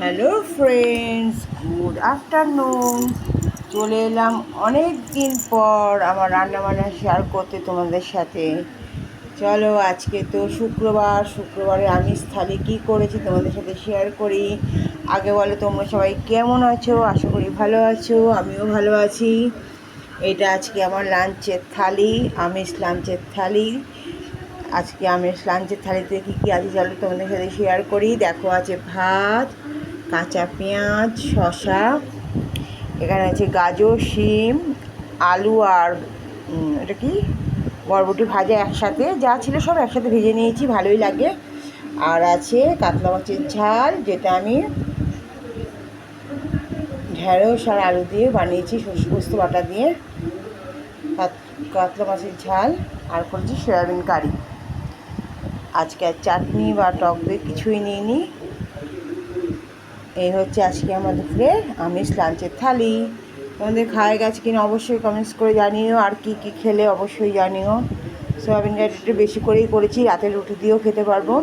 Hello friends, good afternoon. চলে এলাম অনেক দিন পর আমার রান্নাবান্না শেয়ার করতে তোমাদের সাথে। চলো, আজকে তো শুক্রবারে আমিষ থালি কী করেছি তোমাদের সাথে শেয়ার করি। আগে বলো, তোমরা সবাই কেমন আছো? আশা করি ভালো আছো, আমিও ভালো আছি। এটা আজকে আমার লাঞ্চের থালি, আমিষ লাঞ্চের থালি। আজকে আমিষ লাঞ্চের থালিতে কী কী আছে চলো তোমাদের সাথে শেয়ার করি। দেখো, আছে ভাত, কাঁচা পেঁয়াজ, শসা, এখানে আছে গাজর, শিম, আলু আর এটা কি বরবটি ভাজা একসাথে, যা ছিল সব একসাথে ভেজে নিয়েছি, ভালোই লাগে। আর আছে কাতলা মাছের ঝাল, যেটা আমি ঢেঁড়স আর আলু দিয়ে বানিয়েছি, সর্ষে পোস্ত বাটা দিয়ে কাতলা মাছের ঝাল। আর করেছি সয়াবিন কারি। আজকে আর চাটনি বা টক দই কিছুই নিইনি। এই হচ্ছে আজকে আমার দুপুরের আমিষ লাঞ্চের থালি। তোমাদের খাওয়া গেছে কিনা অবশ্যই কমেন্টস করে জানিও, আর কি কি খেলে অবশ্যই জানিও। সয়াবিন কারিটা একটু বেশি করেই করেছি, রাতের রুটি দিয়েও খেতে পারবো।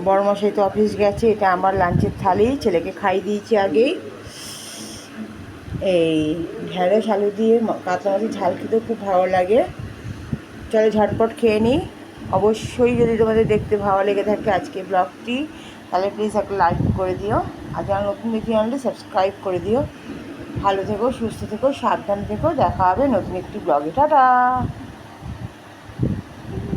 বড়মশাই তো অফিস গেছে, এটা আমার লাঞ্চের থালি, ছেলেকে খাইয়ে দিয়েছি আগেই। এই ঢেঁড়স আলু দিয়ে কাতলা মাছের ঝাল খেতেও খুব ভালো লাগে। চলো ঝটপট খেয়ে নিই। অবশ্যই যদি তোমাদের দেখতে ভালো লেগে থাকে আজকে ব্লগটি, তাহলে প্লিজ একটা লাইক করে দিও, আর যারা নতুন দেখি আনলে সাবস্ক্রাইব করে দিও। ভালো থেকো, সুস্থ থেকো, সাবধান থেকো। দেখা হবে নতুন একটি ব্লগে। টাটা।